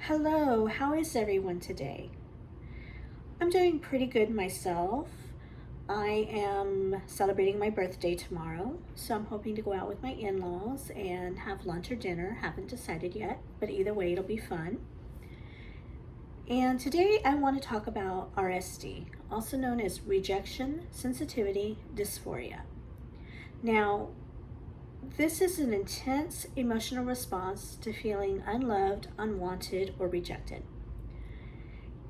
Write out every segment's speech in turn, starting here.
Hello, how is everyone today? I'm doing pretty good myself. I am celebrating my birthday tomorrow, so I'm hoping to go out with my in-laws and have lunch or dinner. Haven't decided yet, but either way it'll be fun. And today I want to talk about RSD, also known as Rejection Sensitivity Dysphoria. Now, this is an intense emotional response to feeling unloved, unwanted, or rejected.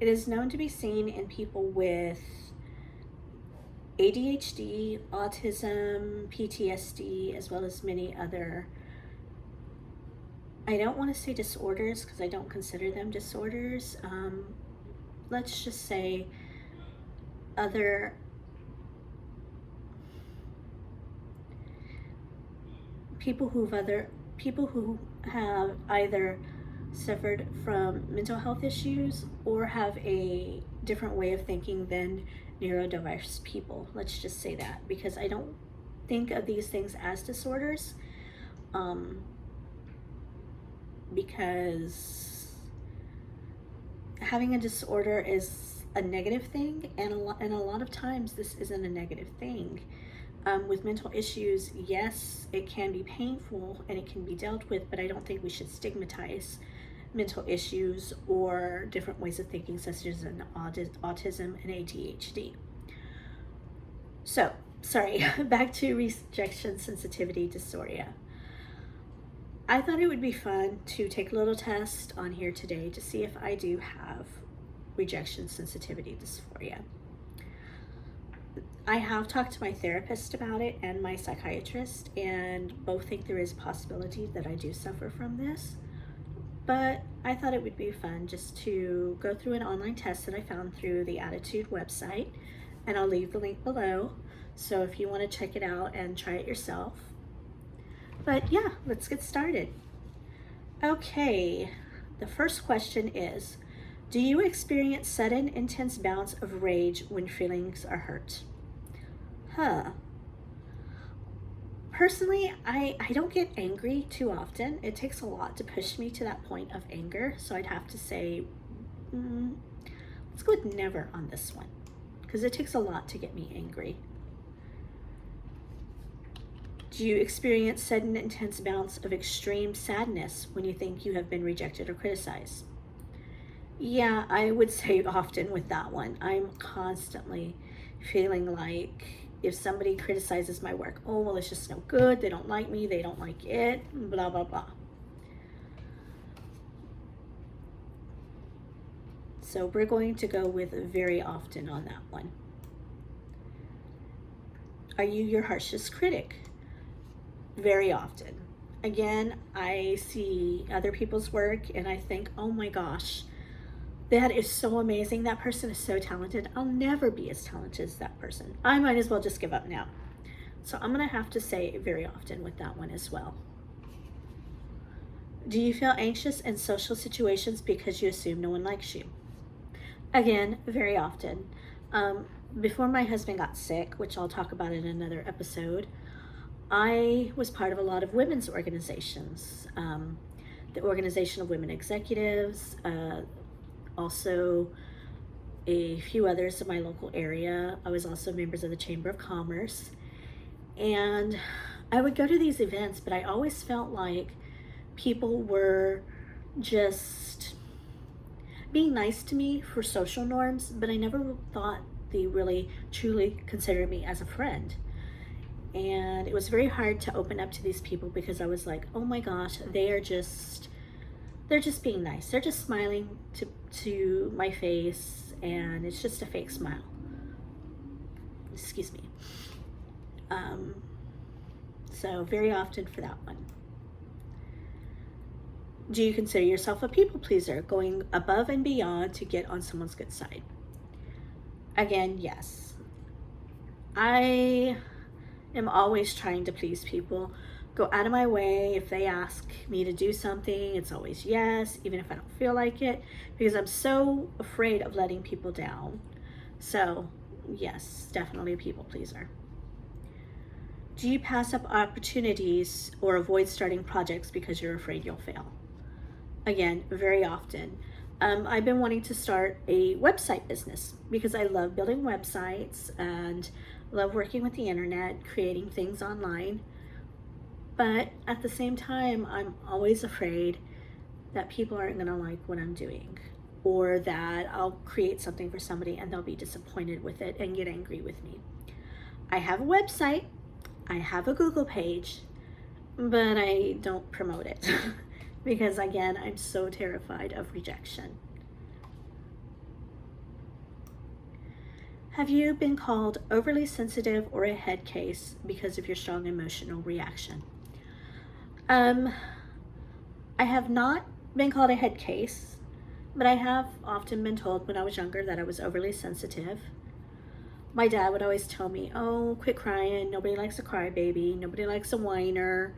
It is known to be seen in people with ADHD, autism, PTSD, as well as many other, I don't want to say disorders because I don't consider them disorders. Let's just say other people who have either suffered from mental health issues or have a different way of thinking than neurodiverse people. Let's just say that, because I don't think of these things as disorders, because having a disorder is a negative thing, and a lot of times this isn't a negative thing. With mental issues, yes, it can be painful and it can be dealt with, but I don't think we should stigmatize mental issues or different ways of thinking, such as autism and ADHD. So, sorry, back to rejection sensitivity dysphoria. I thought it would be fun to take a little test on here today to see if I do have rejection sensitivity dysphoria. I have talked to my therapist about it and my psychiatrist, and both think there is a possibility that I do suffer from this. But I thought it would be fun just to go through an online test that I found through the Attitude website, and I'll leave the link below. So if you want to check it out and try it yourself. But yeah, let's get started. Okay, the first question is, do you experience sudden, intense bouts of rage when feelings are hurt? Personally, I don't get angry too often. It takes a lot to push me to that point of anger, so I'd have to say, let's go with never on this one, because it takes a lot to get me angry. Do you experience sudden, intense bouts of extreme sadness when you think you have been rejected or criticized? Yeah, I would say often with that one. I'm constantly feeling like if somebody criticizes my work, oh, well, it's just no good, they don't like me, they don't like it, blah, blah, blah. So we're going to go with very often on that one. Are you your harshest critic? Very often. Again, I see other people's work and I think, oh my gosh, that is so amazing. That person is so talented. I'll never be as talented as that person. I might as well just give up now. So I'm going to have to say very often with that one as well. Do you feel anxious in social situations because you assume no one likes you? Again, very often. Before my husband got sick, which I'll talk about in another episode, I was part of a lot of women's organizations. The Organization of Women Executives, also a few others in my local area. I was also members of the Chamber of Commerce. And I would go to these events, but I always felt like people were just being nice to me for social norms, but I never thought they really truly considered me as a friend. And it was very hard to open up to these people because I was like, oh my gosh, they're just being nice. They're just smiling to my face, and it's just a fake smile. Excuse me. So very often for that one. Do you consider yourself a people pleaser, going above and beyond to get on someone's good side? Again, yes. I am always trying to please people. Go out of my way. If they ask me to do something, it's always yes, even if I don't feel like it, because I'm so afraid of letting people down. So yes, definitely a people pleaser. Do you pass up opportunities or avoid starting projects because you're afraid you'll fail? again, very often. I've been wanting to start a website business because I love building websites and love working with the internet, creating things online. But at the same time, I'm always afraid that people aren't going to like what I'm doing, or that I'll create something for somebody and they'll be disappointed with it and get angry with me. I have a website, I have a Google page, but I don't promote it because, again, I'm so terrified of rejection. Have you been called overly sensitive or a head case because of your strong emotional reaction? I have not been called a head case, but I have often been told when I was younger that I was overly sensitive. My dad would always tell me, oh, quit crying. Nobody likes a crybaby. Nobody likes a whiner.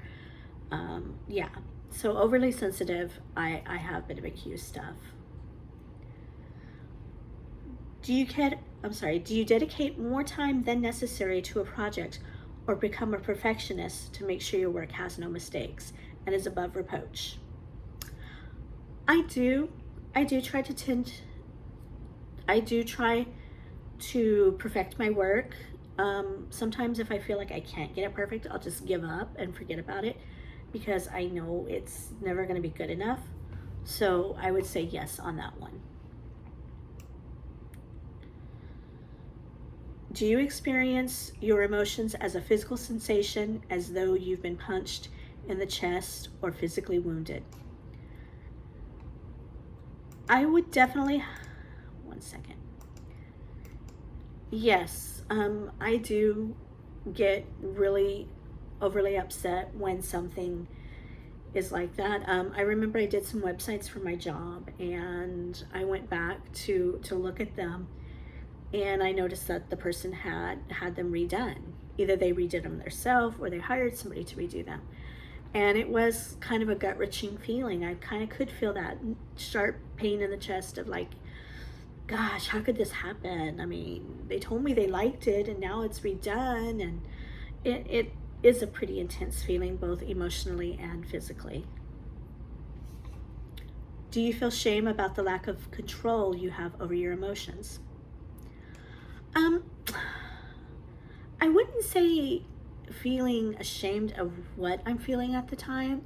Yeah, so overly sensitive, I have been accused of. Do you dedicate more time than necessary to a project or become a perfectionist to make sure your work has no mistakes and is above reproach? I do try to perfect my work. Sometimes if I feel like I can't get it perfect, I'll just give up and forget about it because I know it's never going to be good enough. So I would say yes on that one. Do you experience your emotions as a physical sensation, as though you've been punched in the chest or physically wounded? I would definitely, one second. Yes, I do get really overly upset when something is like that. I remember I did some websites for my job and I went back to look at them, and I noticed that the person had them redone. Either they redid them themselves or they hired somebody to redo them. And it was kind of a gut-wrenching feeling. I kind of could feel that sharp pain in the chest of like, gosh, how could this happen? I mean, they told me they liked it and now it's redone. And it is a pretty intense feeling, both emotionally and physically. Do you feel shame about the lack of control you have over your emotions? I wouldn't say feeling ashamed of what I'm feeling at the time.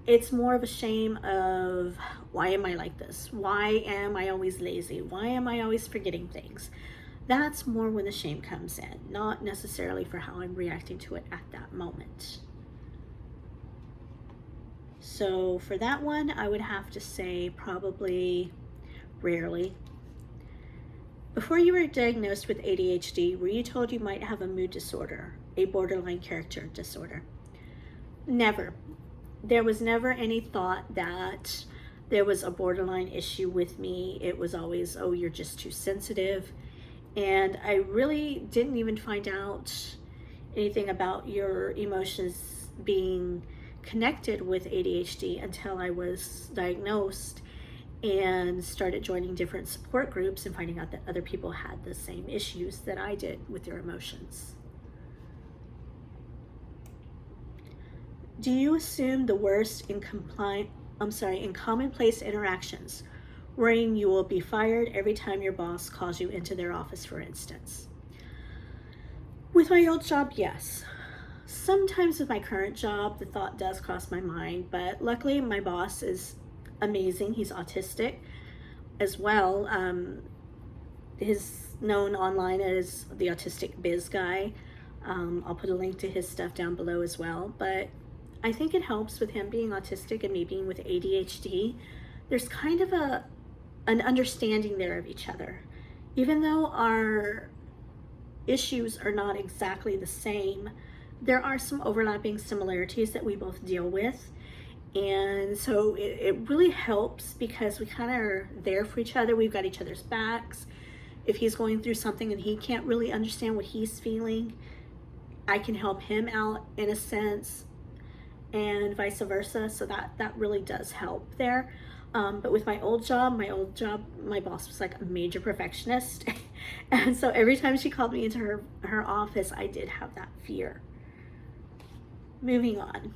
It's more of a shame of, why am I like this? Why am I always lazy? Why am I always forgetting things? That's more when the shame comes in, not necessarily for how I'm reacting to it at that moment. So for that one, I would have to say probably rarely. Before you were diagnosed with ADHD, were you told you might have a mood disorder, a borderline character disorder? Never. There was never any thought that there was a borderline issue with me. It was always, oh, you're just too sensitive. And I really didn't even find out anything about your emotions being connected with ADHD until I was diagnosed and started joining different support groups and finding out that other people had the same issues that I did with their emotions. Do you assume the worst in commonplace interactions, worrying you will be fired every time your boss calls you into their office, for instance? With my old job, yes. Sometimes with my current job, the thought does cross my mind, but luckily my boss is amazing. He's autistic as well. He's known online as the Autistic Biz Guy. I'll put a link to his stuff down below as well, but I think it helps with him being autistic and me being with ADHD. There's kind of an understanding there of each other. Even though our issues are not exactly the same, there are some overlapping similarities that we both deal with. And so it really helps because we kind of are there for each other. We've got each other's backs. If he's going through something and he can't really understand what he's feeling, I can help him out in a sense, and vice versa. So that really does help there. But with my old job, my boss was like a major perfectionist. And so every time she called me into her office, I did have that fear. Moving on.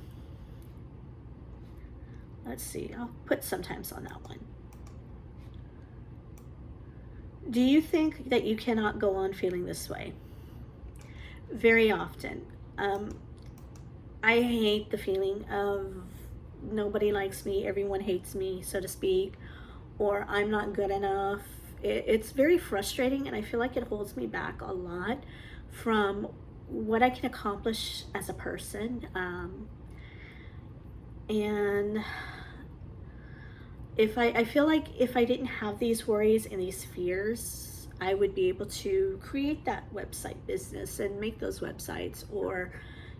Let's see, I'll put sometimes on that one. Do you think that you cannot go on feeling this way? Very often. I hate the feeling of nobody likes me, everyone hates me, so to speak, or I'm not good enough. It's very frustrating, and I feel like it holds me back a lot from what I can accomplish as a person. And if I feel like if I didn't have these worries and these fears, I would be able to create that website business and make those websites, or,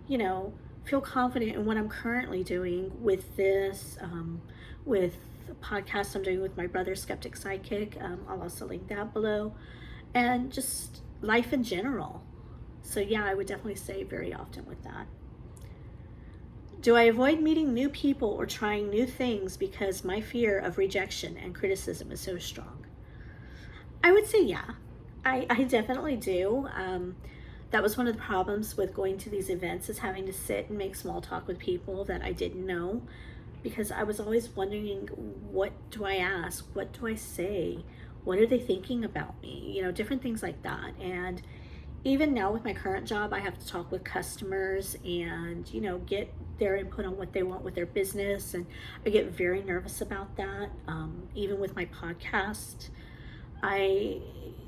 you know, feel confident in what I'm currently doing with this, with the podcast I'm doing with my brother, Skeptic Sidekick. I'll also link that below, and just life in general. So yeah, I would definitely say very often with that. Do I avoid meeting new people or trying new things because my fear of rejection and criticism is so strong? I would say yeah, I definitely do. That was one of the problems with going to these events, is having to sit and make small talk with people that I didn't know, because I was always wondering, what do I ask? What do I say? What are they thinking about me? You know, different things like that. And even now with my current job, I have to talk with customers and, you know, get their input on what they want with their business. And I get very nervous about that. Even with my podcast,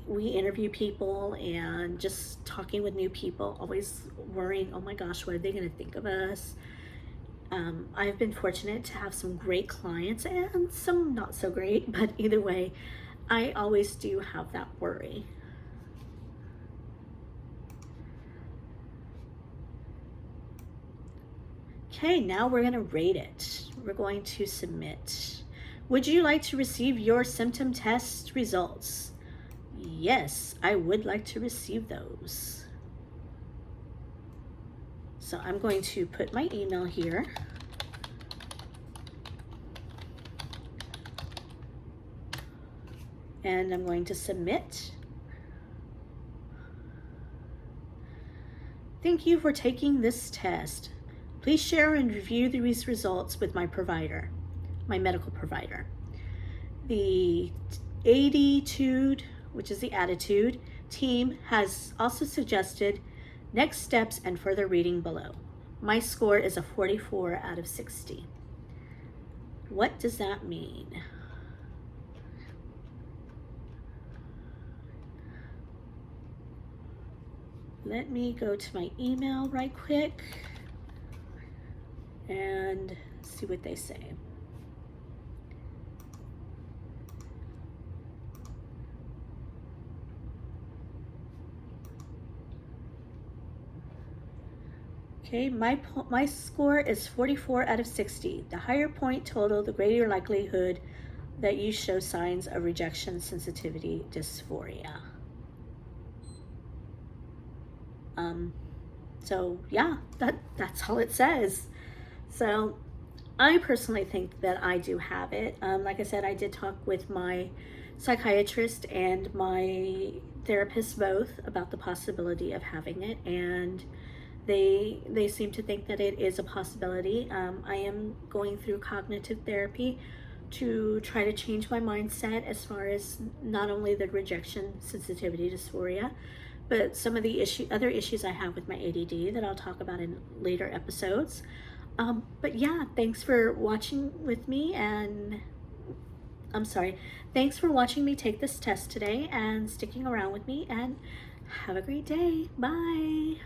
we interview people, and just talking with new people, always worrying, oh my gosh, what are they going to think of us? I've been fortunate to have some great clients and some not so great, but either way, I always do have that worry. Okay, now we're going to rate it. We're going to submit. Would you like to receive your symptom test results? Yes, I would like to receive those. So I'm going to put my email here. And I'm going to submit. Thank you for taking this test. Please share and review these results with my provider, my medical provider. The ADHD, which is the attitude, team has also suggested next steps and further reading below. My score is a 44 out of 60. What does that mean? Let me go to my email right quick and see what they say. Okay, my score is 44 out of 60. The higher point total, the greater likelihood that you show signs of rejection sensitivity dysphoria. So yeah, that's all it says. So I personally think that I do have it. Like I said, I did talk with my psychiatrist and my therapist both about the possibility of having it, and they seem to think that it is a possibility. I am going through cognitive therapy to try to change my mindset as far as not only the rejection sensitivity dysphoria, but some of the other issues I have with my ADD that I'll talk about in later episodes. But yeah, thanks for watching with me, and thanks for watching me take this test today and sticking around with me, and have a great day. Bye.